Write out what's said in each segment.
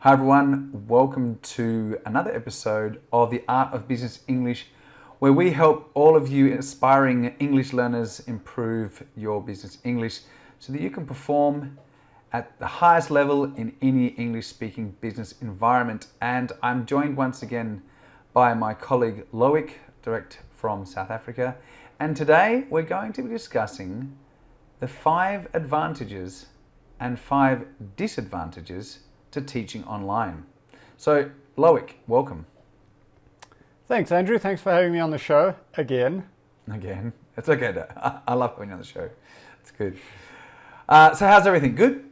Hi everyone, welcome to another episode of the Art of Business English, where we help all of you aspiring English learners improve your business English so that you can perform at the highest level in any English-speaking business environment. And I'm joined once again by my colleague Loic, direct from South Africa. And today we're going to be discussing the 5 advantages and 5 disadvantages to teaching online. So, Loic, welcome. Thanks, Andrew. Thanks for having me on the show again. Again. It's okay. I love having you on the show. It's good. So how's everything? Good?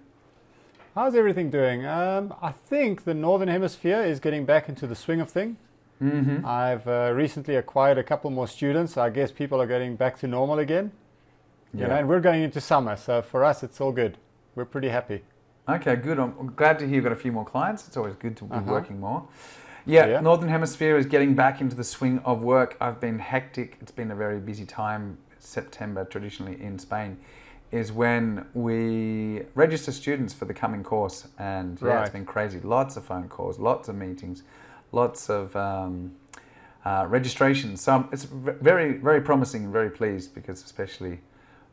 How's everything doing? I think the Northern Hemisphere is getting back into the swing of things. Mm-hmm. I've recently acquired a couple more students. So I guess people are getting back to normal again. You know, and we're going into summer. So for us, it's all good. We're pretty happy. Okay, good. I'm glad to hear you've got a few more clients. It's always good to be working more. Yeah, Northern Hemisphere is getting back into the swing of work. I've been hectic. It's been a very busy time. September, traditionally in Spain, is when we register students for the coming course. And it's been crazy. Lots of phone calls, lots of meetings, lots of registrations. So it's very, very promising and very pleased because especially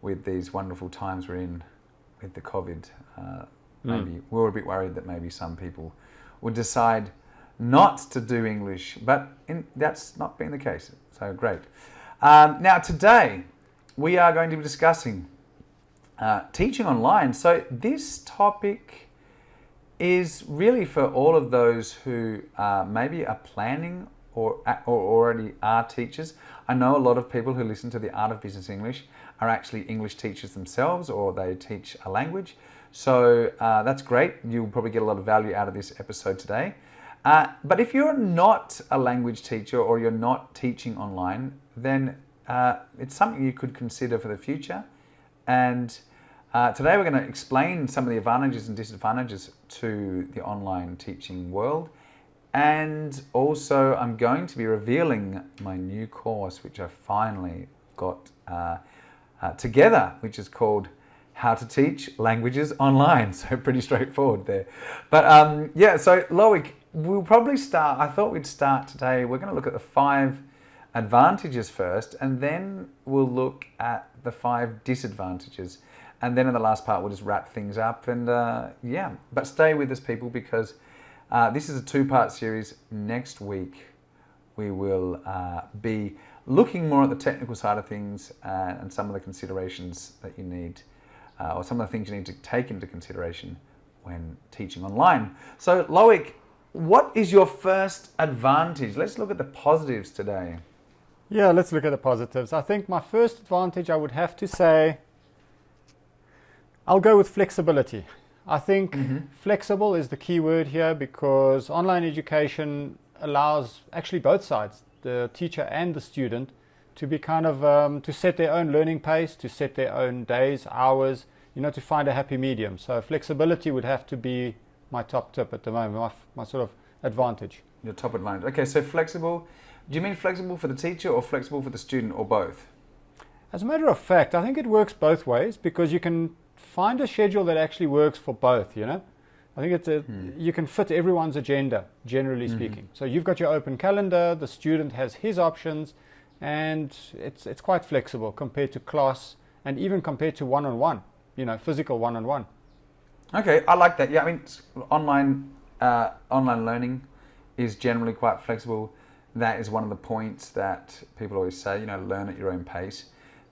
with these wonderful times we're in with the COVID, maybe we were a bit worried that maybe some people would decide not to do English, but that's not been the case. So great. Now today we are going to be discussing teaching online. So this topic is really for all of those who maybe are planning or already are teachers. I know a lot of people who listen to the Art of Business English are actually English teachers themselves, or they teach a language. So that's great. You'll probably get a lot of value out of this episode today. But if you're not a language teacher or you're not teaching online, then it's something you could consider for the future. And today we're going to explain some of the advantages and disadvantages to the online teaching world. And also I'm going to be revealing my new course, which I finally got together, which is called How to Teach Languages Online. So pretty straightforward there. But so Loic, we'll probably start, I thought we'd start today, we're going to look at the 5 advantages first, and then we'll look at the 5 disadvantages. And then in the last part, we'll just wrap things up. And but stay with us, people, because this is a 2-part series. Next week, we will be looking more at the technical side of things and some of the considerations that you need, or some of the things you need to take into consideration when teaching online. So, Loic, what is your first advantage? Let's look at the positives today. Yeah, let's look at the positives. I think my first advantage, I would have to say, I'll go with flexibility. I think flexible is the key word here, because online education allows actually both sides, the teacher and the student, to be kind of to set their own learning pace, to set their own days, hours, to find a happy medium. So flexibility would have to be my top tip at the moment, my sort of advantage. Your top advantage. Okay, so flexible. Do you mean flexible for the teacher or flexible for the student, or both? As a matter of fact, I think it works both ways, because you can find a schedule that actually works for both, I think it's you can fit everyone's agenda, generally speaking. So you've got your open calendar, the student has his options, and it's quite flexible compared to class, and even compared to one-on-one, physical one-on-one. Okay, I like that. Yeah, I mean, online learning is generally quite flexible. That is one of the points that people always say, learn at your own pace.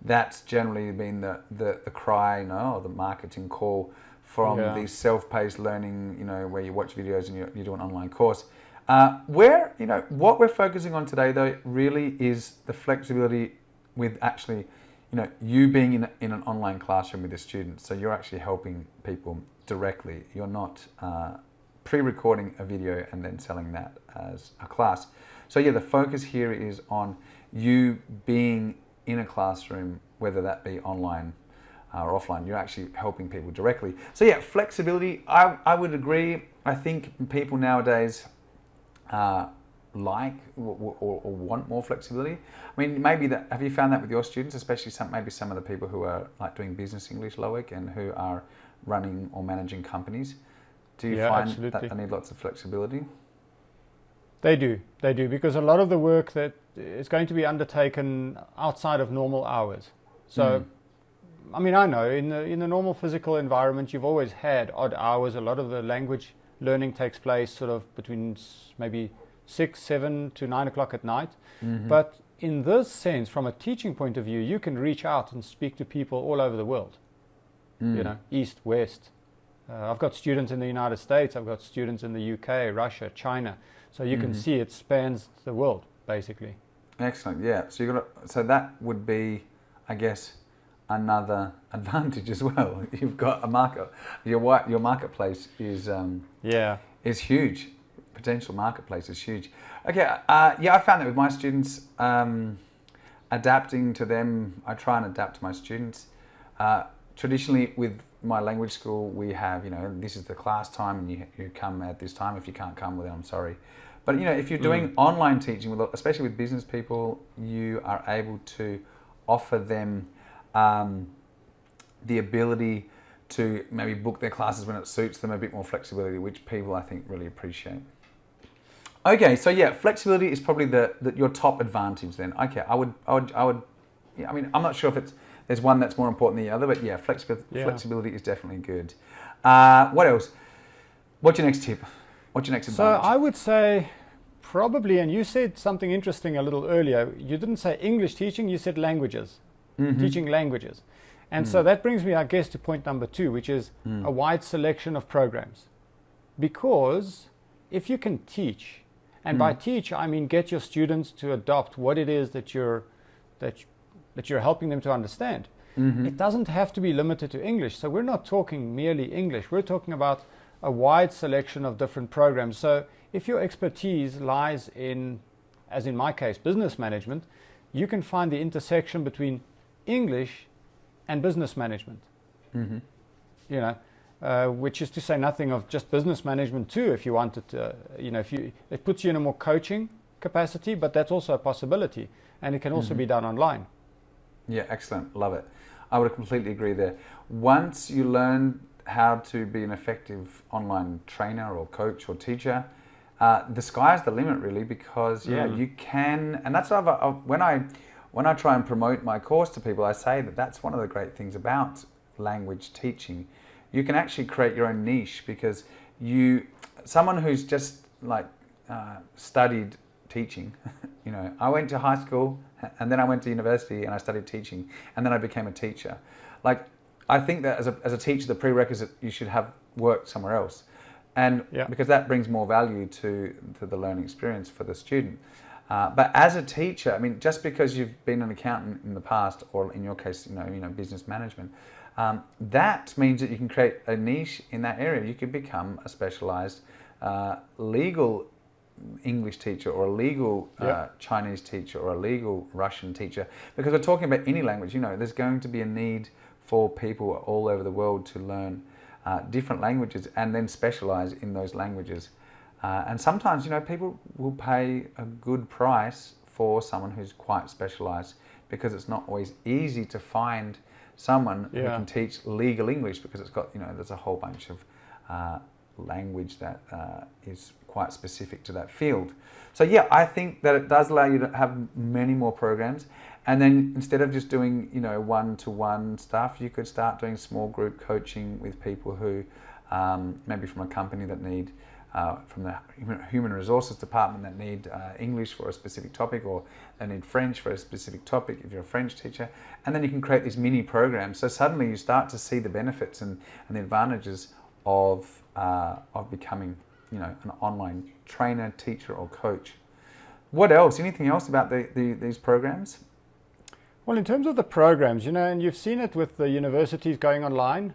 That's generally been the cry, or the marketing call from these self-paced learning, where you watch videos and you do an online course. What we're focusing on today, though, really is the flexibility with actually, you being in an online classroom with a student. So you're actually helping people directly. You're not pre-recording a video and then selling that as a class. So the focus here is on you being in a classroom, whether that be online or offline. You're actually helping people directly. So flexibility, I would agree. I think people nowadays like or want more flexibility. I mean, have you found that with your students, especially maybe some of the people who are like doing business English, Loic, and who are running or managing companies? Do you find that they need lots of flexibility? They do, because a lot of the work that is going to be undertaken outside of normal hours. So, I mean, I know in the normal physical environment, you've always had odd hours. A lot of the language learning takes place sort of between maybe 6, 7 to 9 o'clock at night. But in this sense, from a teaching point of view, you can reach out and speak to people all over the world. You know, east, west. I've got students in the United States. I've got students in the UK, Russia, China. So you can see it spans the world, basically. Excellent. Yeah. So that would be, I guess, another advantage as well. You've got a market. Your marketplace is huge. Potential marketplace is huge. Okay. I found that with my students, adapting to them. I try and adapt to my students. Traditionally, with my language school, we have, this is the class time, and you come at this time. If you can't come, well, then I'm sorry. But if you're doing online teaching, especially with business people, you are able to offer them the ability to maybe book their classes when it suits them, a bit more flexibility, which people I think really appreciate. Okay, so flexibility is probably your top advantage then. Okay, I would. I mean, I'm not sure if there's one that's more important than the other, but flexibility is definitely good. What else? What's your next tip? What's your next advantage? So I would say probably, and you said something interesting a little earlier. You didn't say English teaching, you said languages, teaching languages. And so that brings me, I guess, to point number 2, which is a wide selection of programs. Because if you can teach, and by teach I mean get your students to adopt what it is that you're helping them to understand. It doesn't have to be limited to English. So we're not talking merely English. We're talking about a wide selection of different programs. So if your expertise lies in, as in my case, business management, you can find the intersection between English and business management. Which is to say nothing of just business management too, if you wanted to, it puts you in a more coaching capacity, but that's also a possibility, and it can also be done online. Yeah, excellent. Love it. I would completely agree there. Once you learn how to be an effective online trainer or coach or teacher, the sky's the limit really, because you can, and that's when I try and promote my course to people, I say that's one of the great things about language teaching. You can actually create your own niche, because someone who's just studied teaching, I went to high school and then I went to university and I studied teaching and then I became a teacher. I think that as a teacher, the prerequisite, you should have worked somewhere else. And because that brings more value to the learning experience for the student. But as a teacher, I mean, just because you've been an accountant in the past, or in your case, business management, that means that you can create a niche in that area. You could become a specialized legal English teacher, or a legal Chinese teacher, or a legal Russian teacher, because we're talking about any language. There's going to be a need for people all over the world to learn different languages and then specialize in those languages. And sometimes, people will pay a good price for someone who's quite specialized, because it's not always easy to find someone who can teach legal English, because it's got, there's a whole bunch of language that is quite specific to that field. So I think that it does allow you to have many more programs. And then instead of just doing, one-to-one stuff, you could start doing small group coaching with people who maybe from a company that need, from the human resources department, that need English for a specific topic, or they need French for a specific topic if you're a French teacher. And then you can create these mini programs. So suddenly you start to see the benefits and the advantages of becoming, an online trainer, teacher, or coach. What else? Anything else about these programs? Well, in terms of the programs, and you've seen it with the universities going online.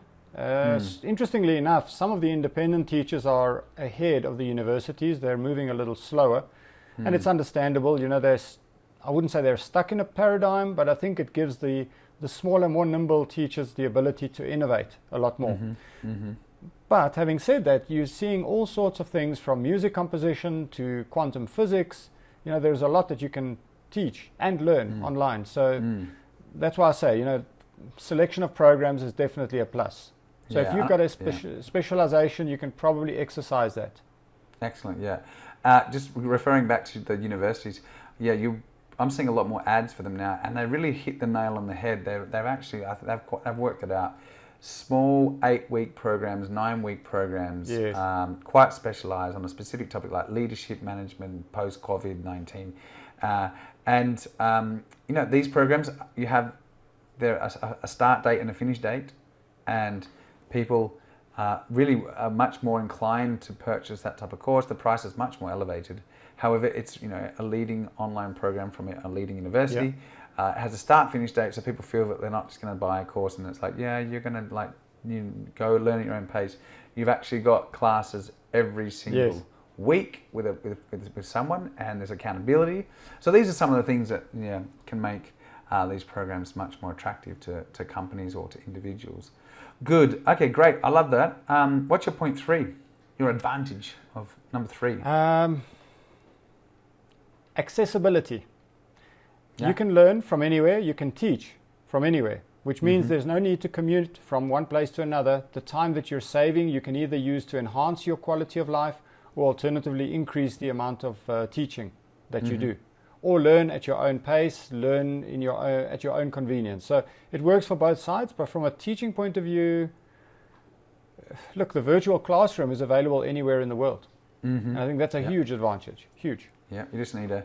Interestingly enough, some of the independent teachers are ahead of the universities. They're moving a little slower, and it's understandable. I wouldn't say they're stuck in a paradigm, but I think it gives the smaller, more nimble teachers the ability to innovate a lot more. But having said that, you're seeing all sorts of things, from music composition to quantum physics. There's a lot that you can teach and learn online. So that's why I say, selection of programs is definitely a plus. So if you've got a specialization, you can probably exercise that. Excellent, yeah. Just referring back to the universities, I'm seeing a lot more ads for them now, and they really hit the nail on the head. They've actually, they've worked it out. Small 8-week programs, 9-week programs, Yes. quite specialised on a specific topic like leadership management post COVID-19, these programs, you have a start date and a finish date, and people really are much more inclined to purchase that type of course. The price is much more elevated. However, it's a leading online program from a leading university. Yeah. It has a start finish date, so people feel that they're not just going to buy a course and it's like, you're going to go learn at your own pace. You've actually got classes every single week with someone, and there's accountability. So these are some of the things that can make these programs much more attractive to companies or to individuals. Good. Okay, great. I love that. What's your point 3? Your advantage of number 3? Accessibility. Yeah. You can learn from anywhere, you can teach from anywhere, which means there's no need to commute from one place to another. The time that you're saving, you can either use to enhance your quality of life or alternatively increase the amount of teaching that you do. Or learn at your own pace, learn at your own convenience. So it works for both sides, but from a teaching point of view, look, the virtual classroom is available anywhere in the world. And I think that's a huge advantage, huge. Yeah, you just need a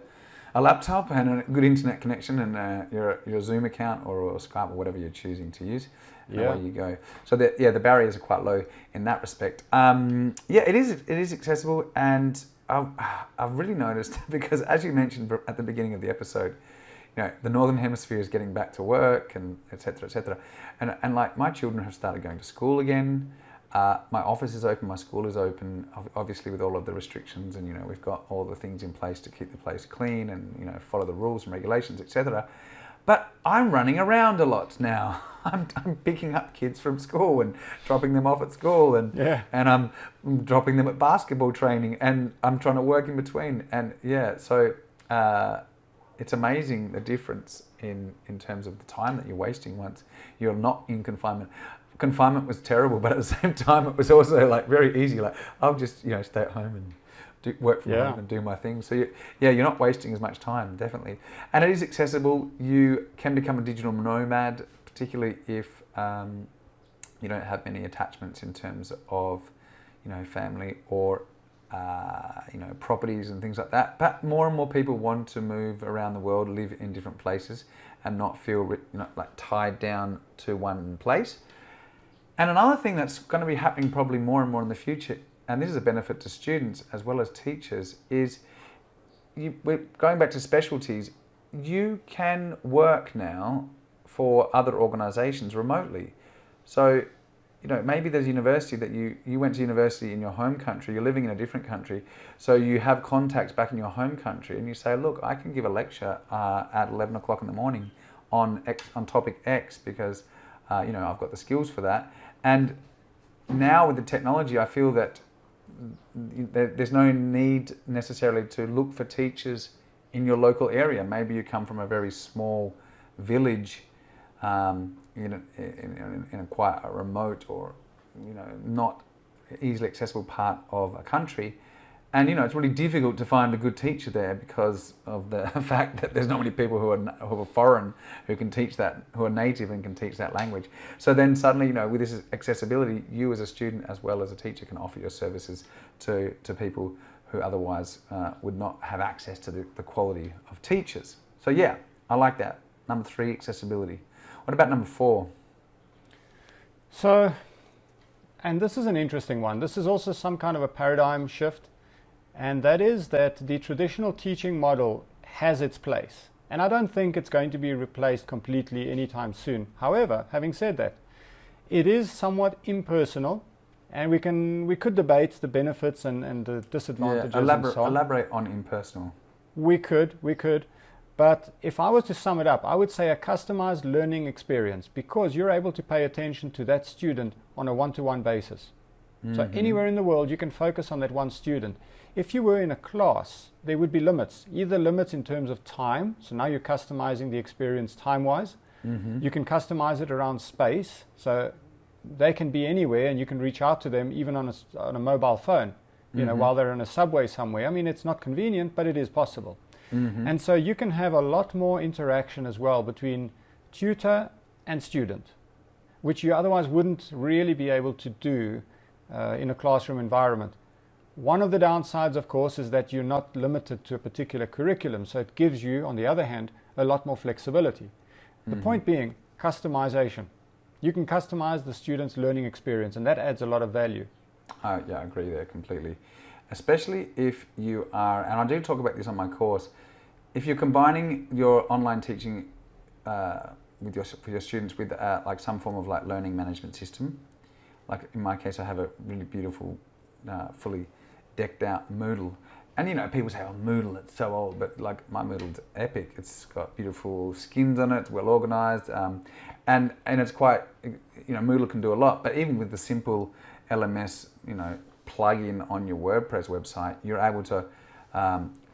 laptop and a good internet connection and your Zoom account or Skype or whatever you're choosing to use. And away you go. So the barriers are quite low in that respect. It is accessible, and I've really noticed because, as you mentioned at the beginning of the episode, the Northern Hemisphere is getting back to work and et cetera, and like my children have started going to school again. My office is open, my school is open, obviously with all of the restrictions, and we've got all the things in place to keep the place clean and follow the rules and regulations, etc. But I'm running around a lot now. I'm picking up kids from school and dropping them off at school, and I'm dropping them at basketball training, and I'm trying to work in between. And so it's amazing the difference in terms of the time that you're wasting once you're not in confinement. Confinement was terrible, but at the same time it was also like very easy. Like I'll just stay at home and work from home and do my thing. So you're not wasting as much time, definitely. And it is accessible. You can become a digital nomad, particularly if you don't have many attachments in terms of family or properties and things like that. But more and more people want to move around the world, live in different places, and not feel tied down to one place. And another thing that's going to be happening probably more and more in the future, and this is a benefit to students as well as teachers, is we're going back to specialties. You can work now for other organisations remotely. So, maybe there's a university that you went to university in your home country, you're living in a different country, so you have contacts back in your home country, and you say, look, I can give a lecture at 11 o'clock in the morning on topic X because I've got the skills for that. And now with the technology, I feel that there's no need necessarily to look for teachers in your local area. Maybe you come from a very small village in a quite a remote or not easily accessible part of a country. And it's really difficult to find a good teacher there because of the fact that there's not many people who are foreign who can teach that, who are native and can teach that language. So then suddenly, with this accessibility, you as a student as well as a teacher can offer your services to people who otherwise would not have access to the quality of teachers. So I like that. Number 3, accessibility. What about number 4? So, and this is an interesting one. This is also some kind of a paradigm shift. And that is that the traditional teaching model has its place. And I don't think it's going to be replaced completely anytime soon. However, having said that, it is somewhat impersonal, and we could debate the benefits and the disadvantages and so on. Elaborate on impersonal. We could. But if I was to sum it up, I would say a customized learning experience, because you're able to pay attention to that student on a one-to-one basis. So anywhere in the world, you can focus on that one student. If you were in a class, there would be limits, either limits in terms of time. So now you're customizing the experience time-wise. You can customize it around space. So they can be anywhere and you can reach out to them even on a mobile phone, you know, while they're in a subway somewhere. I mean, it's not convenient, but it is possible. And so you can have a lot more interaction as well between tutor and student, which you otherwise wouldn't really be able to do in a classroom environment. One of the downsides, of course, is that you're not limited to a particular curriculum. So it gives you, on the other hand, a lot more flexibility. The point being customization. You can customize the student's learning experience, and that adds a lot of value. Yeah, I agree there completely. Especially if you are, and I do talk about this on my course, if you're combining your online teaching with for your students with like some form of like learning management system. Like in my case, I have a really beautiful, fully decked out Moodle. And you know, people say, oh, Moodle, it's so old, but like my Moodle's epic. It's got beautiful skins on it, it's well organized, and it's quite, you know, Moodle can do a lot, but even with the simple LMS, you know, plug-in on your WordPress website, you're able to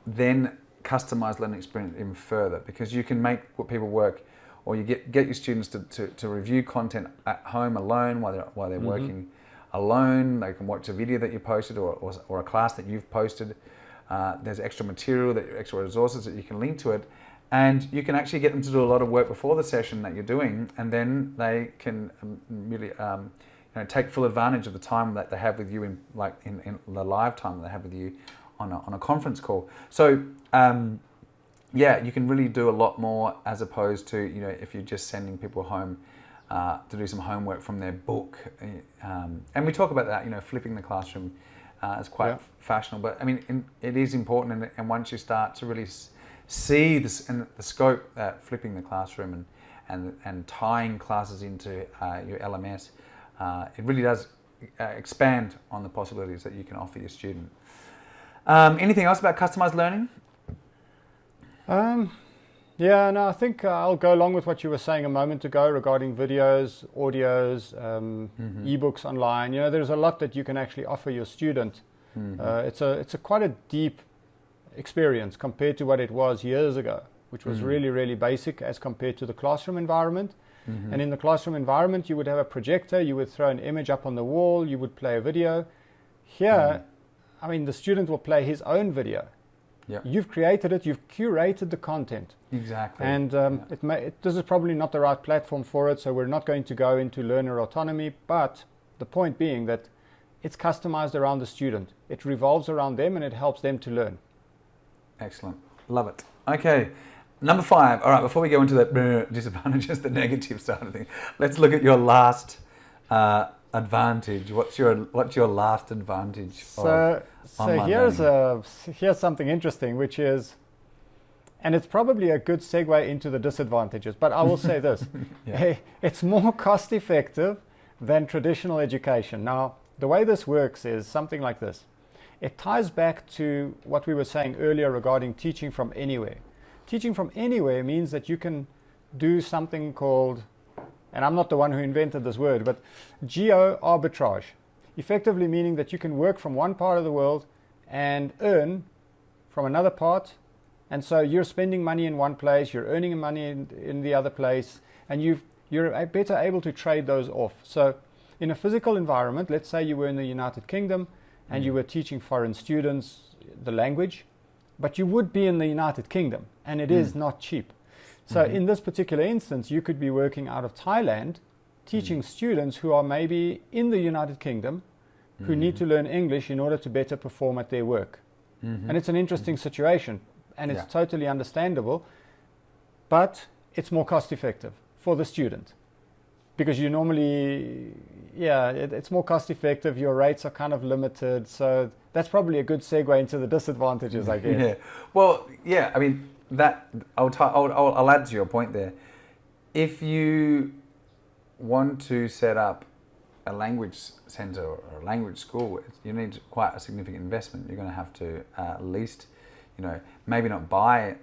then customize learning experience even further, because you can make what people work, or you get your students to review content at home alone while they're working alone. They can watch a video that you posted or a class that you've posted. There's extra material, extra resources that you can link to it, and you can actually get them to do a lot of work before the session that you're doing, and then they can really you know, take full advantage of the time that they have with you in the live time that they have with you on a conference call. So yeah, you can really do a lot more as opposed to, you know, if you're just sending people home to do some homework from their book. And we talk about that, you know, flipping the classroom is quite fashionable, but I mean, it is important, and once you start to really see this and the scope that flipping the classroom and tying classes into your LMS, it really does expand on the possibilities that you can offer your student. Anything else about customized learning? Yeah, no, I think I'll go along with what you were saying a moment ago regarding videos, audios, ebooks online. You know, there's a lot that you can actually offer your student. It's a quite a deep experience compared to what it was years ago, which was really, really basic as compared to the classroom environment. And in the classroom environment, you would have a projector, you would throw an image up on the wall, you would play a video. Here, I mean, the student will play his own video. You've created it, you've curated the content. Exactly. And this is probably not the right platform for it, so we're not going to go into learner autonomy, but the point being that it's customized around the student. It revolves around them and it helps them to learn. Excellent. Love it. Okay. Number 5. All right, before we go into the disadvantages, the negative side of things, let's look at your last advantage. What's your last advantage of online learning? Here's something interesting, which is, and it's probably a good segue into the disadvantages, but I will say this. It's more cost effective than traditional education. Now, the way this works is something like this. It ties back to what we were saying earlier regarding teaching from anywhere. Teaching from anywhere means that you can do something called, and I'm not the one who invented this word, but geo-arbitrage. Effectively meaning that you can work from one part of the world and earn from another part. And so you're spending money in one place, you're earning money in the other place, and you're better able to trade those off. So in a physical environment, let's say you were in the United Kingdom and you were teaching foreign students the language, but you would be in the United Kingdom, and it is not cheap. So in this particular instance, you could be working out of Thailand, teaching students who are maybe in the United Kingdom, who need to learn English in order to better perform at their work. And it's an interesting situation, and it's totally understandable, but it's more cost effective for the student. Because you normally, it's more cost effective, your rates are kind of limited, so that's probably a good segue into the disadvantages, I guess. Well, I mean, that I'll add to your point there. If you want to set up a language center or a language school, you need quite a significant investment. You're going to have to at least, you know, maybe not buy,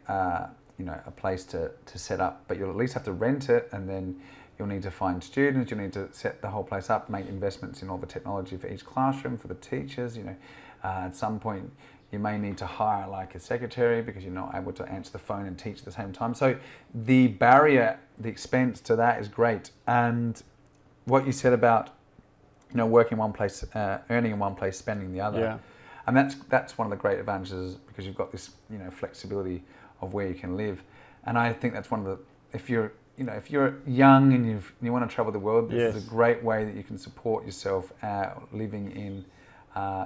you know, a place to set up, but you'll at least have to rent it, and then you'll need to find students. You'll need to set the whole place up, make investments in all the technology for each classroom, for the teachers. You know, at some point you may need to hire like a secretary because you're not able to answer the phone and teach at the same time. So the barrier, the expense to that is great. And what you said about working in one place, earning in one place, spending the other. Yeah. And that's one of the great advantages, because you've got this, flexibility of where you can live. And I think that's one of the, if you're young and you want to travel the world, this is a great way that you can support yourself living in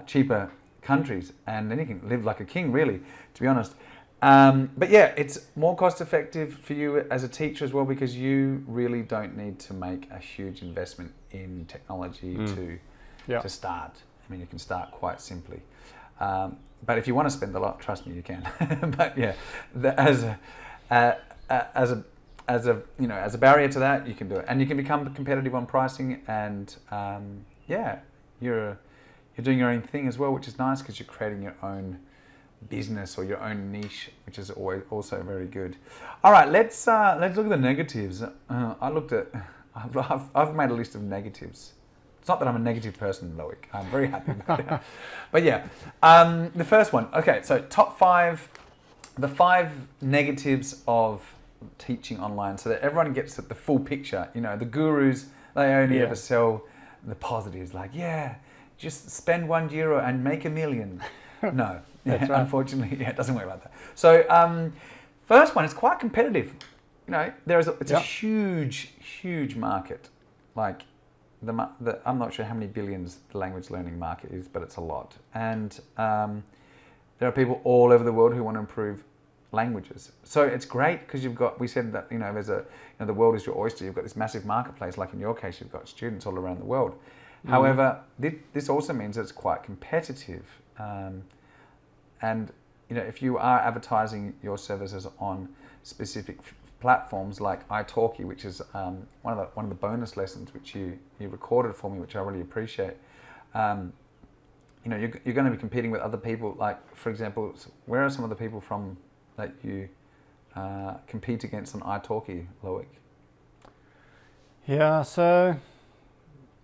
cheaper countries, and then you can live like a king, really, to be honest. But yeah, it's more cost effective for you as a teacher as well, because you really don't need to make a huge investment in technology to start. I mean, you can start quite simply. But if you want to spend a lot, trust me, you can. But yeah, as a barrier to that, you can do it, and you can become competitive on pricing, and you're doing your own thing as well, which is nice, because you're creating your own business or your own niche, which is always also very good. All right, let's look at the negatives. I've made a list of negatives. It's not that I'm a negative person, Loic. I'm very happy about it. But yeah, the first one. Okay, so the 5 negatives of teaching online, so that everyone gets the full picture. The gurus, they only ever sell the positives, like, just spend €1 and make $1 million. No, That's right. Unfortunately, it doesn't work like that. So first one is quite competitive. It's a huge market. Like I'm not sure how many billions the language learning market is, but it's a lot. And there are people all over the world who want to improve languages. So it's great, because we said that, there's the world is your oyster. You've got this massive marketplace, like in your case, you've got students all around the world. However, this also means that it's quite competitive. And if you are advertising your services on specific platforms like italki, which is one of the bonus lessons which you recorded for me, which I really appreciate. You're going to be competing with other people. Like, for example, where are some of the people from that you compete against on italki, Loic? Yeah, so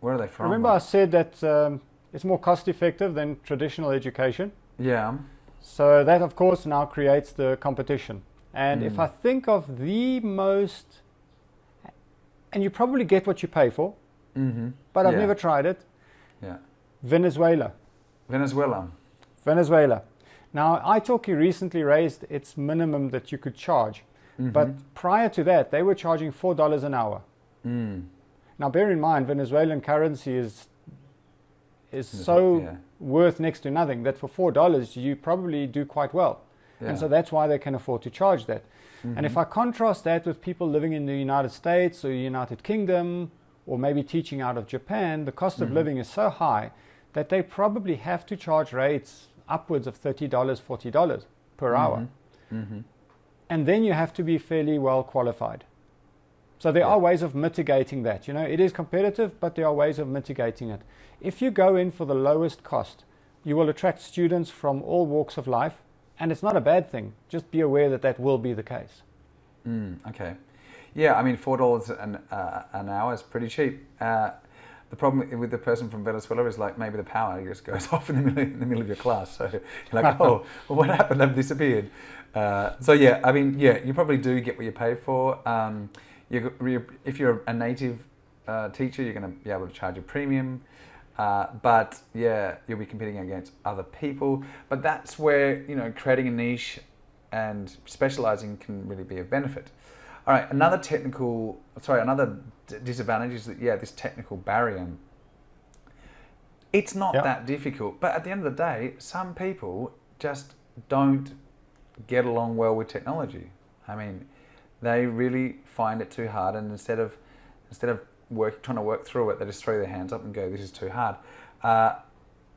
where are they from? Remember I said that it's more cost effective than traditional education. Yeah. So that, of course, now creates the competition. And if I think of the most, and you probably get what you pay for, but I've never tried it. Yeah. Venezuela. Now, italki recently raised its minimum that you could charge. But prior to that, they were charging $4 an hour. Now, bear in mind, Venezuelan currency is so worth next to nothing that for $4 you probably do quite well. And so that's why they can afford to charge that. And if I contrast that with people living in the United States or United Kingdom, or maybe teaching out of Japan, the cost of living is so high that they probably have to charge rates upwards of $30, $40 per hour. And then you have to be fairly well qualified. So there are ways of mitigating that. It is competitive, but there are ways of mitigating it. If you go in for the lowest cost, you will attract students from all walks of life, and it's not a bad thing. Just be aware that that will be the case. Okay. Yeah, I mean, $4 an hour is pretty cheap. The problem with the person from Venezuela is, like, maybe the power just goes off in the middle of your class. So you're like, oh, well, what happened? They've disappeared. So yeah, I mean, you probably do get what you pay for. If you're a native teacher, you're going to be able to charge a premium. But yeah, you'll be competing against other people. But that's where, creating a niche and specializing can really be of benefit. All right, another disadvantage is that, this technical barrier. It's not that difficult, but at the end of the day, some people just don't get along well with technology. I mean, they really find it too hard, and instead of trying to work through it, they just throw their hands up and go, "This is too hard."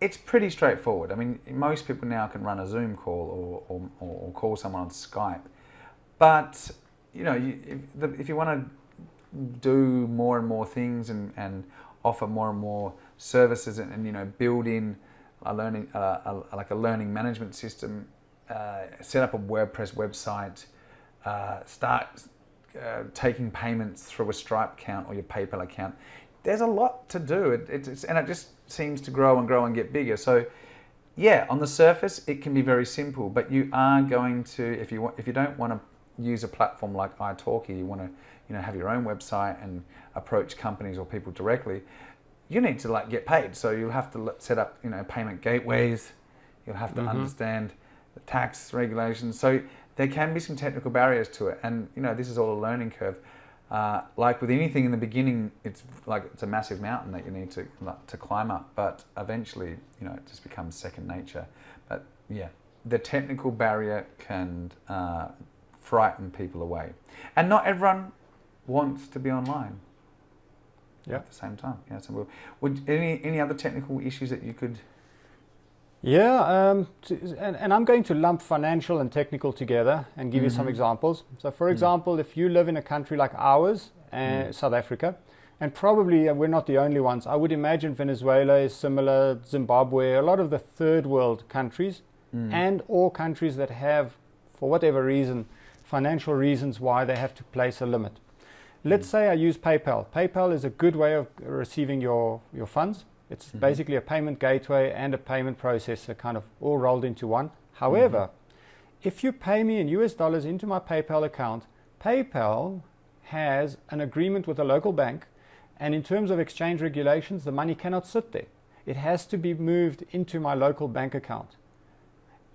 It's pretty straightforward. I mean, most people now can run a Zoom call or call someone on Skype, but if you want to do more and more things and offer more and more services and build in a learning management system, set up a WordPress website, start taking payments through a Stripe account or your PayPal account. There's a lot to do. It just seems to grow and get bigger. So yeah, on the surface it can be very simple, but you are going to, if you don't want to use a platform like italki, you want to have your own website and approach companies or people directly, you need to like get paid. So you'll have to set up, you know, payment gateways. You'll have to understand the tax regulations. So there can be some technical barriers to it. And, you know, this is all a learning curve. Like with anything in the beginning, it's a massive mountain that you need to climb up. But eventually, you know, it just becomes second nature. But yeah, the technical barrier can frighten people away. And not everyone wants to be online. Yeah. At the same time. Yeah. So would any other technical issues that you could? Yeah, and I'm going to lump financial and technical together and give you some examples. So for example, if you live in a country like ours, South Africa, and probably we're not the only ones, I would imagine Venezuela is similar, Zimbabwe, a lot of the third world countries, and all countries that have, for whatever reason, financial reasons why they have to place a limit. Let's say I use PayPal. PayPal is a good way of receiving your funds. It's basically a payment gateway and a payment processor kind of all rolled into one. However, if you pay me in US dollars into my PayPal account, PayPal has an agreement with a local bank, and in terms of exchange regulations, the money cannot sit there. It has to be moved into my local bank account.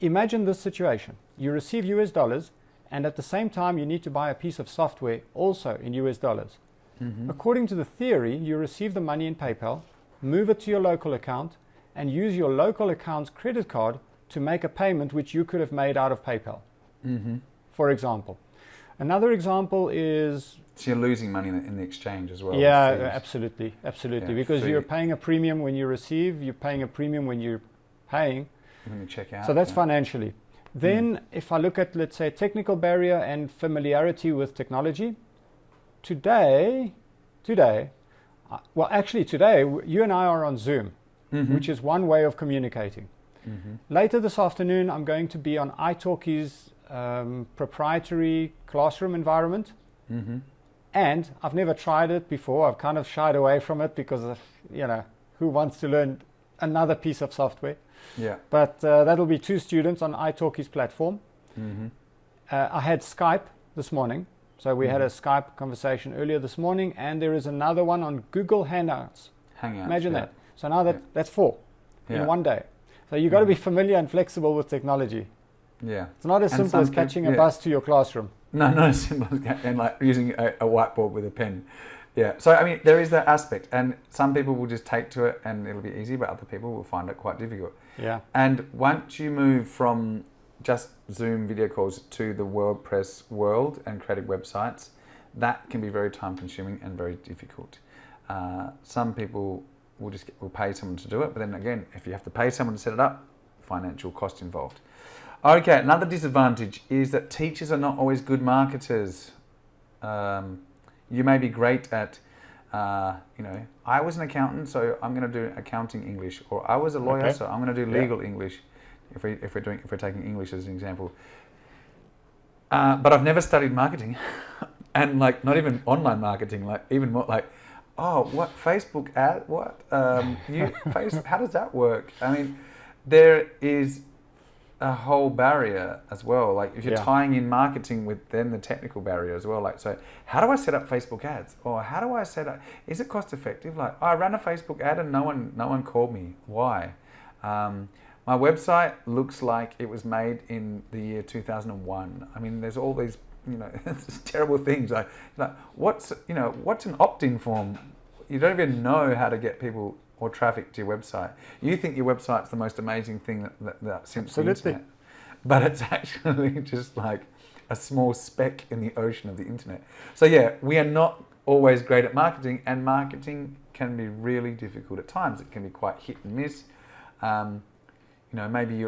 Imagine this situation. You receive US dollars, and at the same time you need to buy a piece of software also in US dollars. According to the theory, you receive the money in PayPal, move it to your local account, and use your local account's credit card to make a payment which you could have made out of PayPal, for example. Another example is... So you're losing money in the exchange as well. Yeah, absolutely, yeah, because fee. you're paying a premium when you receive, you're paying a premium when you're paying. When you check out. So that's financially. Then if I look at, let's say, technical barrier and familiarity with technology, today, well, actually today, you and I are on Zoom, which is one way of communicating. Later this afternoon, I'm going to be on italki's proprietary classroom environment. And I've never tried it before. I've kind of shied away from it because of, you know, who wants to learn another piece of software? Yeah. But that'll be 2 students on italki's platform. I had Skype this morning. So we had a Skype conversation earlier this morning, and there is another one on Google Hangouts. Imagine that. So now that's 4 in one day. So you've got to be familiar and flexible with technology. Yeah. It's not as simple as catching a bus to your classroom. No, not as simple as and like using a whiteboard with a pen. Yeah. So I mean, there is that aspect, and some people will just take to it and it'll be easy, but other people will find it quite difficult. Yeah. And once you move from just Zoom video calls to the WordPress world and creating websites, that can be very time consuming and very difficult. Some people will pay someone to do it, but then again, if you have to pay someone to set it up, financial cost involved. Okay, another disadvantage is that teachers are not always good marketers. You may be great at, you know, I was an accountant, so I'm going to do accounting English, or I was a lawyer, so I'm going to do legal English. If we're taking English as an example, but I've never studied marketing, and like not even online marketing, like even more like, oh, what Facebook ad? What how does that work? I mean, there is a whole barrier as well. Like if you're tying in marketing with then the technical barrier as well. Like, so how do I set up Facebook ads? Or how do I set up? Is it cost effective? Like, I ran a Facebook ad and no one called me. Why? My website looks like it was made in the year 2001. I mean, there's all these, you know, terrible things. Like what's an opt-in form? You don't even know how to get people or traffic to your website. You think your website's the most amazing thing that since the internet, but it's actually just like a small speck in the ocean of the internet. So yeah, we are not always great at marketing, and marketing can be really difficult at times. It can be quite hit and miss. You know, maybe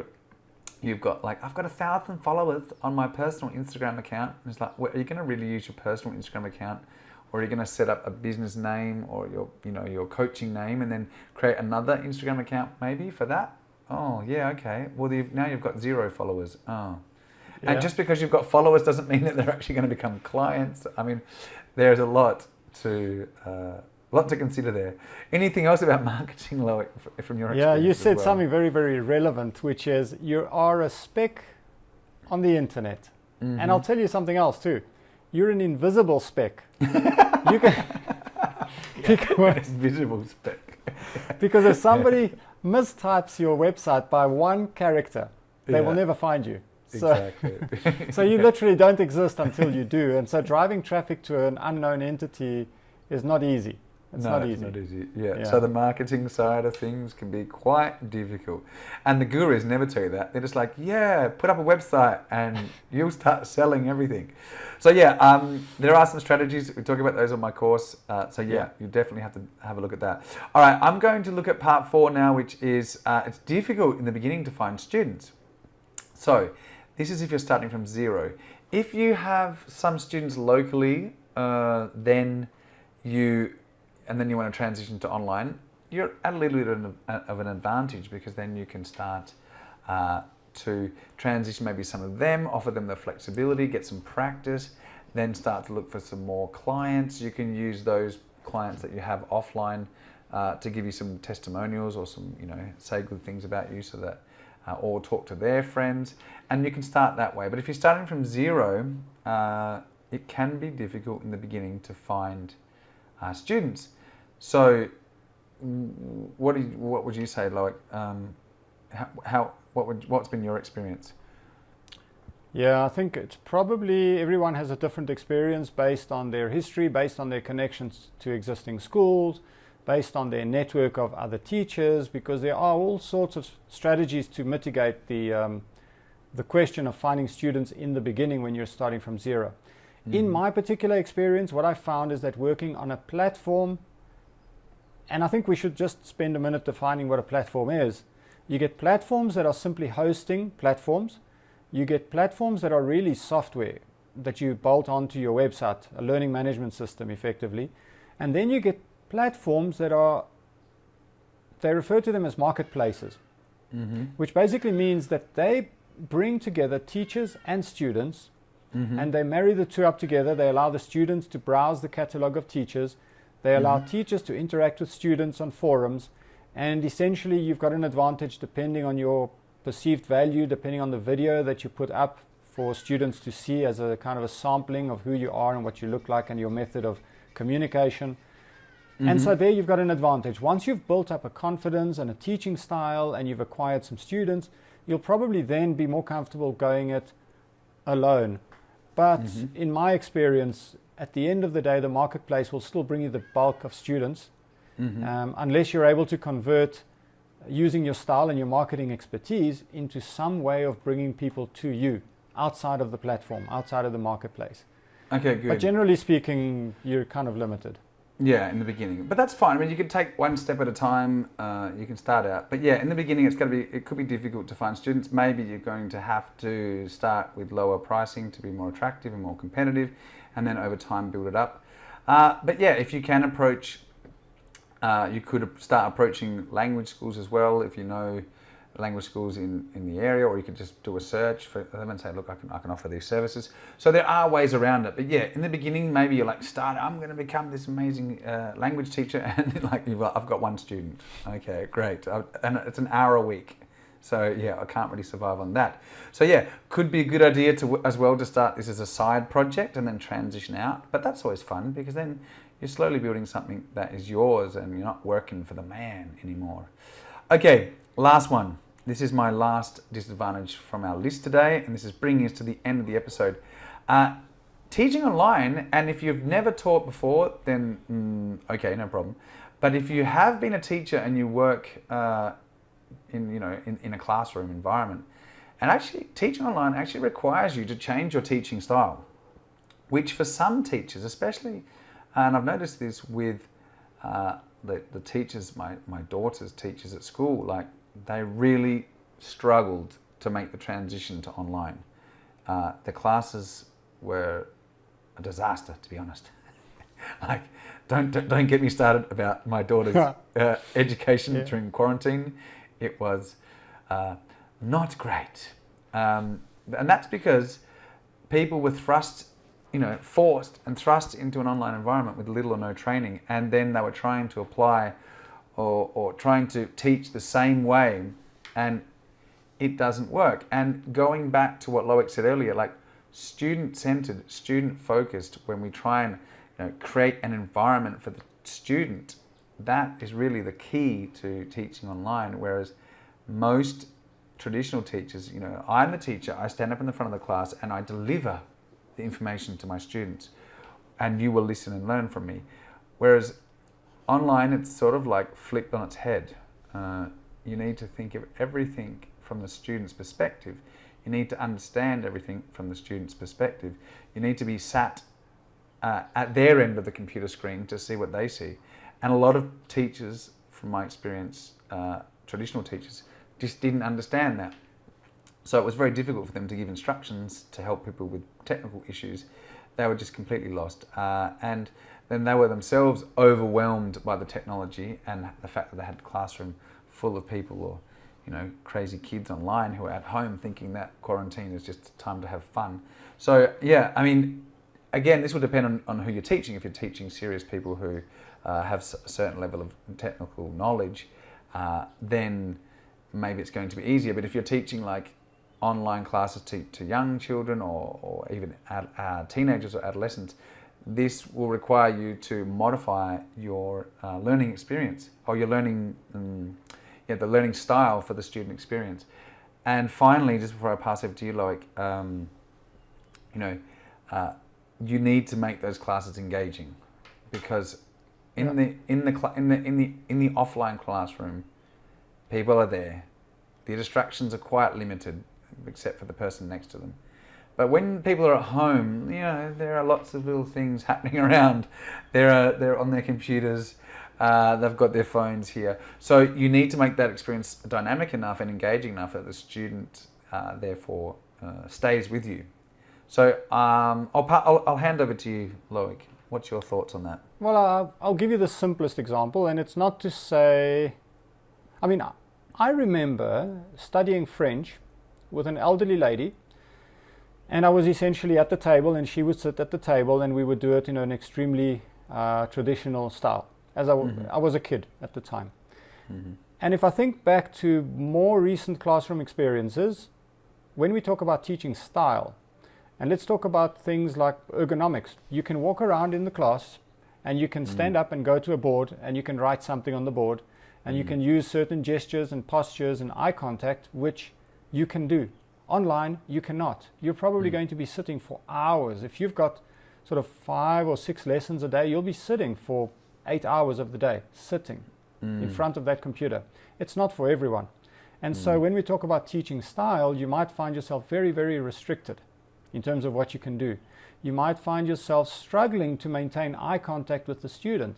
you've got like, I've got 1,000 followers on my personal Instagram account. And it's like, well, are you going to really use your personal Instagram account, or are you going to set up a business name or your coaching name and then create another Instagram account maybe for that? Oh yeah, okay. Well, now you've got 0 followers. Oh, yeah. And just because you've got followers doesn't mean that they're actually going to become clients. I mean, there's a lot to consider there. Anything else about marketing, Loic, from your experience? Yeah, you said something very, very relevant, which is you are a speck on the internet. And I'll tell you something else too. You're an invisible speck. You can pick one. Invisible speck. Because if somebody mistypes your website by one character, they will Yeah. never find you. So, Exactly. so you literally don't exist until you do. And so driving traffic to an unknown entity is not easy. It's No, not it's easy. not easy. Yeah. Yeah. So the marketing side of things can be quite difficult. And the gurus never tell you that. They're just like, yeah, put up a website and you'll start selling everything. So yeah, there are some strategies. We talk about those on my course. So yeah, you definitely have to have a look at that. All right, I'm going to look at part 4 now, which is it's difficult in the beginning to find students. So this is if you're starting from zero. If you have some students locally, then you want to transition to online, you're at a little bit of an advantage, because then you can start to transition maybe some of them, offer them the flexibility, get some practice, then start to look for some more clients. You can use those clients that you have offline to give you some testimonials or some, say good things about you, so that, or talk to their friends, and you can start that way. But if you're starting from zero, it can be difficult in the beginning to find students. So, what would you say, Loic? What's been your experience? Yeah, I think it's probably everyone has a different experience based on their history, based on their connections to existing schools, based on their network of other teachers, because there are all sorts of strategies to mitigate the question of finding students in the beginning when you're starting from zero. In my particular experience, what I found is that working on a platform, and I think we should just spend a minute defining what a platform is. You get platforms that are simply hosting platforms. You get platforms that are really software that you bolt onto your website, a learning management system effectively. And then you get platforms that they refer to them as marketplaces, which basically means that they bring together teachers and students, and they marry the two up together. They allow the students to browse the catalog of teachers. They allow teachers to interact with students on forums, and essentially you've got an advantage depending on your perceived value, depending on the video that you put up for students to see as a kind of a sampling of who you are and what you look like and your method of communication. And so there you've got an advantage. Once you've built up a confidence and a teaching style and you've acquired some students, you'll probably then be more comfortable going it alone. But in my experience, at the end of the day, the marketplace will still bring you the bulk of students, unless you're able to convert using your style and your marketing expertise into some way of bringing people to you outside of the platform, outside of the marketplace. Okay, good. But generally speaking, you're kind of limited. Yeah, in the beginning, but that's fine. I mean, you can take one step at a time. You can start out, but yeah, in the beginning, it could be difficult to find students. Maybe you're going to have to start with lower pricing to be more attractive and more competitive, and then over time build it up. But yeah, if you can approach, you could start approaching language schools as well, if you know language schools in the area, or you could just do a search for them and say, look, I can offer these services. So there are ways around it. But yeah, in the beginning, maybe you're like, I'm going to become this amazing language teacher, and like I've got one student. Okay, great. And it's an hour a week. So yeah, I can't really survive on that. So yeah, could be a good idea as well to start this as a side project and then transition out. But that's always fun, because then you're slowly building something that is yours and you're not working for the man anymore. Okay, last one. This is my last disadvantage from our list today, and this is bringing us to the end of the episode. Teaching online, and if you've never taught before, then okay, no problem. But if you have been a teacher and you work in a classroom environment, and actually teaching online actually requires you to change your teaching style, which for some teachers, especially, and I've noticed this with the teachers, my daughter's teachers at school, like, they really struggled to make the transition to online. The classes were a disaster, to be honest. Like, don't get me started about my daughter's education during quarantine. It was not great, and that's because people were forced and thrust into an online environment with little or no training, and then they were trying to apply or trying to teach the same way, and it doesn't work. And going back to what Loic said earlier, like student-centered, student-focused, when we try and create an environment for the student, that is really the key to teaching online, whereas most traditional teachers, I'm the teacher, I stand up in the front of the class and I deliver the information to my students, and you will listen and learn from me. Whereas online, it's sort of like flipped on its head. You need to think of everything from the student's perspective. You need to understand everything from the student's perspective. You need to be sat at their end of the computer screen to see what they see. And a lot of teachers, from my experience, traditional teachers, just didn't understand that. So it was very difficult for them to give instructions to help people with technical issues. They were just completely lost. And then they were themselves overwhelmed by the technology and the fact that they had a classroom full of people, or crazy kids online who are at home thinking that quarantine is just time to have fun. So yeah, I mean, again, this will depend on who you're teaching. If you're teaching serious people who have a certain level of technical knowledge, then maybe it's going to be easier. But if you're teaching like online classes to young children or even teenagers or adolescents, this will require you to modify your learning experience, or your learning, the learning style for the student experience. And finally, just before I pass over to you, Loic, you need to make those classes engaging, because in the offline classroom, people are there. The distractions are quite limited, except for the person next to them. But when people are at home, there are lots of little things happening around. They're on their computers. They've got their phones here. So you need to make that experience dynamic enough and engaging enough that the student, therefore, stays with you. So I'll hand over to you, Loic. What's your thoughts on that? Well, I'll give you the simplest example, and it's not to say... I mean, I remember studying French with an elderly lady, and I was essentially at the table, and she would sit at the table, and we would do it in an extremely traditional style, as I was a kid at the time. Mm-hmm. And if I think back to more recent classroom experiences, when we talk about teaching style, and let's talk about things like ergonomics. You can walk around in the class, and you can stand up and go to a board, and you can write something on the board, and you can use certain gestures and postures and eye contact, which you can do. Online, you cannot. You're probably going to be sitting for hours. If you've got sort of 5 or 6 lessons a day, you'll be sitting for 8 hours of the day, sitting in front of that computer. It's not for everyone. And so when we talk about teaching style, you might find yourself very, very restricted in terms of what you can do. You might find yourself struggling to maintain eye contact with the student.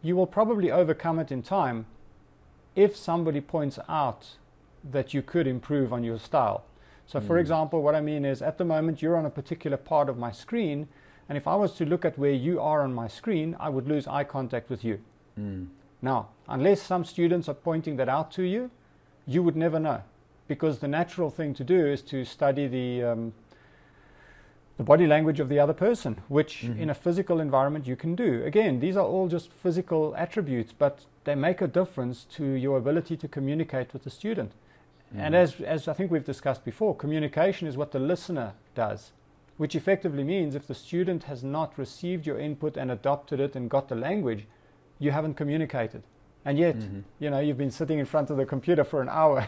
You will probably overcome it in time if somebody points out that you could improve on your style. So for example, what I mean is, at the moment you're on a particular part of my screen, and if I was to look at where you are on my screen, I would lose eye contact with you. Now, unless some students are pointing that out to you, you would never know, because the natural thing to do is to study the body language of the other person, which in a physical environment you can do. Again, these are all just physical attributes, but they make a difference to your ability to communicate with the student. And as I think we've discussed before, communication is what the listener does, which effectively means if the student has not received your input and adopted it and got the language, you haven't communicated. And yet, you've been sitting in front of the computer for an hour.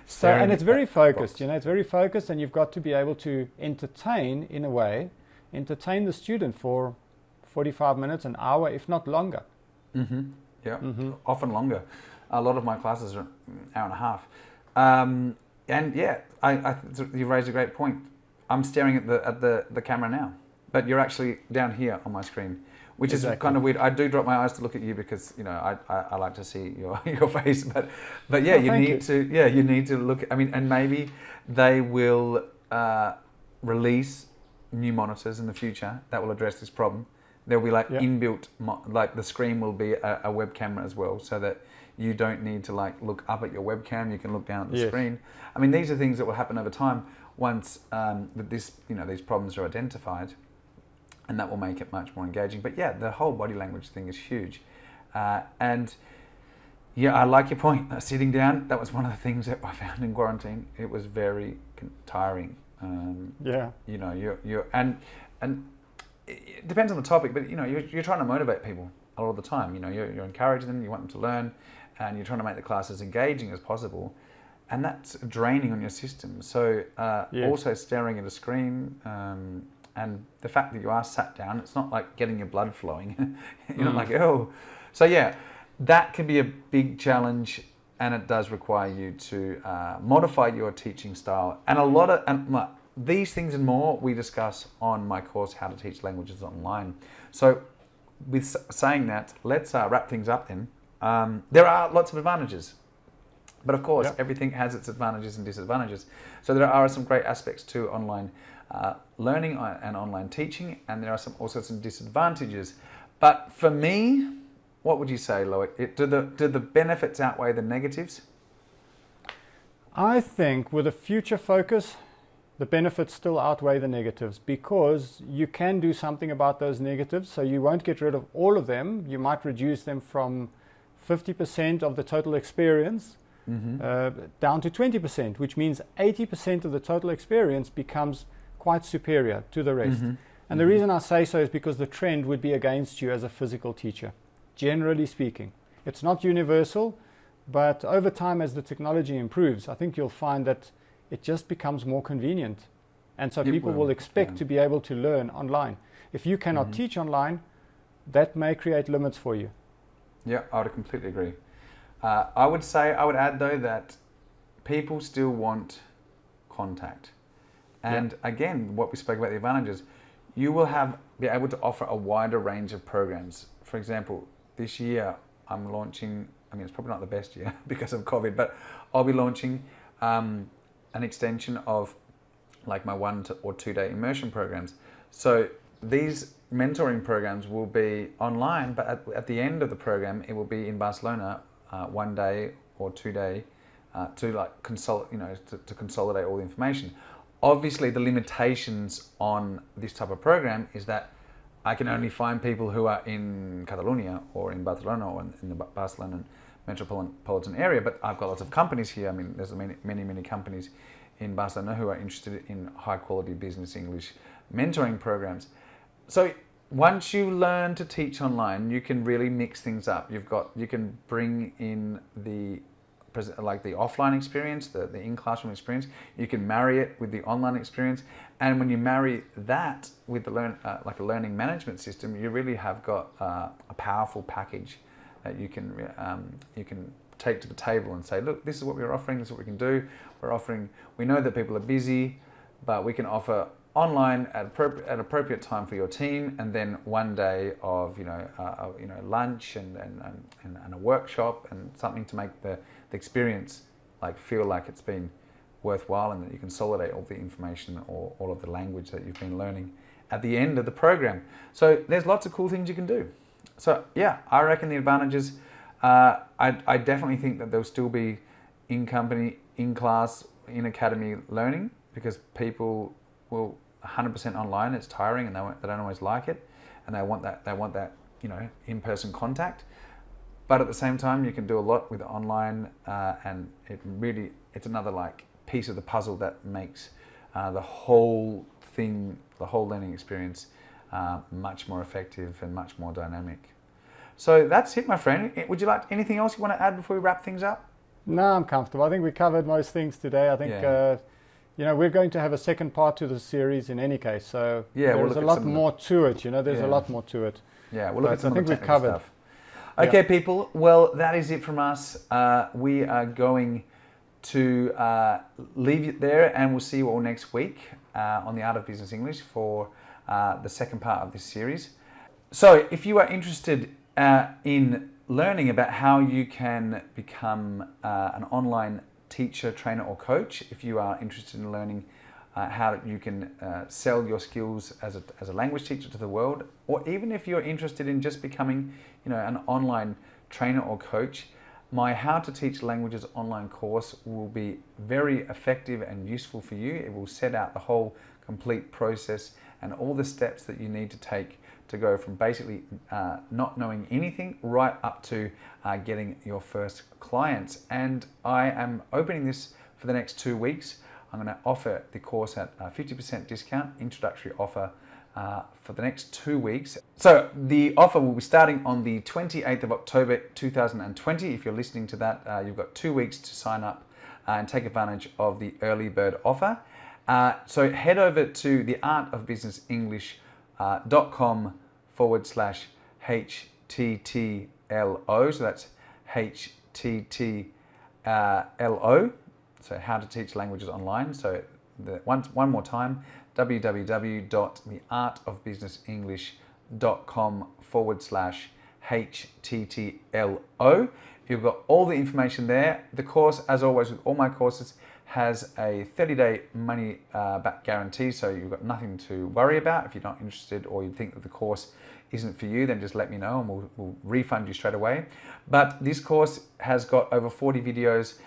So, and it's very focused, it's very focused, and you've got to be able to entertain the student for 45 minutes, an hour, if not longer. Often longer. A lot of my classes are an hour and a half. And yeah, you raised a great point. I'm staring at the camera now, but you're actually down here on my screen, which is kind of weird. I do drop my eyes to look at you because I like to see your face, but yeah, you need to look. I mean, and maybe they will release new monitors in the future that will address this problem. There'll be like inbuilt, like the screen will be a web camera as well, so that you don't need to like look up at your webcam. You can look down at the screen. I mean, these are things that will happen over time once these problems are identified, and that will make it much more engaging. But yeah, the whole body language thing is huge, and yeah, I like your point. Sitting down, that was one of the things that I found in quarantine. It was very tiring. You're and it depends on the topic, but you're trying to motivate people. a lot of the time. You know, you're encouraging them, you want them to learn, and you're trying to make the class as engaging as possible, and that's draining on your system. So Yes. also staring at a screen, and the fact that you are sat down, it's not like getting your blood flowing. You're not like, oh. So yeah, that can be a big challenge, and it does require you to modify your teaching style. And these things and more we discuss on my course, How to Teach Languages Online. So with saying that, let's wrap things up then. There are lots of advantages, but of course, everything has its advantages and disadvantages. So there are some great aspects to online learning and online teaching, and there are also some disadvantages. But for me, what would you say, Loic? Do the benefits outweigh the negatives? I think with a future focus, the benefits still outweigh the negatives, because you can do something about those negatives. So you won't get rid of all of them. You might reduce them from 50% of the total experience down to 20%, which means 80% of the total experience becomes quite superior to the rest. And the reason I say so is because the trend would be against you as a physical teacher, generally speaking. It's not universal, but over time, as the technology improves, I think you'll find that it just becomes more convenient. And so people will expect to be able to learn online. If you cannot teach online, that may create limits for you. Yeah, I would completely agree. I would add though that people still want contact. And again, what we spoke about, the advantages, you will be able to offer a wider range of programs. For example, this year I'm launching, I mean, it's probably not the best year because of COVID, but I'll be launching an extension of like my 1 or 2 day immersion programs. So these mentoring programs will be online, but at the end of the program, it will be in Barcelona 1 day or 2 day to like to consolidate all the information. Obviously, the limitations on this type of program is that I can only find people who are in Catalonia or in Barcelona or in the Barcelona metropolitan area, but I've got lots of companies here. I mean, there's many companies in Barcelona who are interested in high quality business English mentoring programs. So once you learn to teach online, you can really mix things up. You can bring in the offline experience, the in-classroom experience. You can marry it with the online experience, and when you marry that with the a learning management system, you really have got a powerful package that you can take to the table and say, look, this is what we're offering. This is what we can do. We know that people are busy, but we can offer online at appropriate time for your team, and then 1 day of lunch and a workshop and something to make the experience feel like it's been worthwhile, and that you consolidate all the information or all of the language that you've been learning at the end of the program. So there's lots of cool things you can do. So yeah, I reckon the advantages. I definitely think that there'll still be in company, in class, in academy learning, because people will 100% online. It's tiring, and they don't always like it, and they want that in-person contact. But at the same time, you can do a lot with online, and it's another piece of the puzzle that makes the whole learning experience much more effective and much more dynamic. So that's it, my friend. Would you like anything else you want to add before we wrap things up? No, I'm comfortable. I think we covered most things today. I think we're going to have a second part to the series in any case. So there's a lot more to it. There's a lot more to it. Yeah, we'll look at some of the technical we've covered stuff. Okay, people. Well, that is it from us. We are going to leave it there, and we'll see you all next week on the Art of Business English for the second part of this series. So if you are interested in learning about how you can become an online teacher, trainer, or coach, if you are interested in learning how you can sell your skills as a language teacher to the world, or even if you're interested in just becoming an online trainer or coach, my How to Teach Languages online course will be very effective and useful for you. It will set out the whole complete process and all the steps that you need to take to go from basically not knowing anything right up to getting your first clients. And I am opening this for the next 2 weeks. I'm going to offer the course at a 50% discount, introductory offer for the next 2 weeks. So the offer will be starting on the 28th of October 2020. If you're listening to that, you've got 2 weeks to sign up and take advantage of the early bird offer. So head over to theartofbusinessenglish.com/HTTLO. So that's HTTLO. So how to teach languages online. So one more time, www.theartofbusinessenglish.com/HTTLO. You've got all the information there. The course, as always with all my courses, has a 30-day money back guarantee, so you've got nothing to worry about. If you're not interested or you think that the course isn't for you, then just let me know and we'll refund you straight away. But this course has got over 40 videos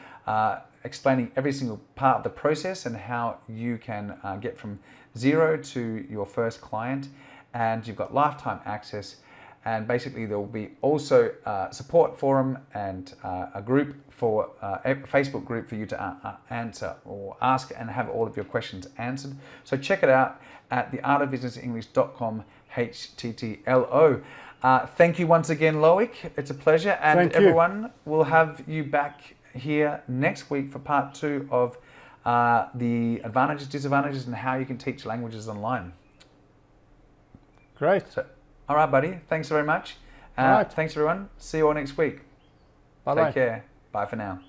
explaining every single part of the process and how you can get from zero to your first client, and you've got lifetime access. And basically there will be also a support forum and a group for a Facebook group for you to answer or ask and have all of your questions answered. So check it out at theartofbusinessenglish.com/HTTLO. Thank you once again, Loic. It's a pleasure, and everyone will have you back here next week for part 2 of the advantages, disadvantages, and how you can teach languages online. Great. So, all right, buddy. Thanks very much. All right. Thanks, everyone. See you all next week. Bye-bye. Take care. Bye for now.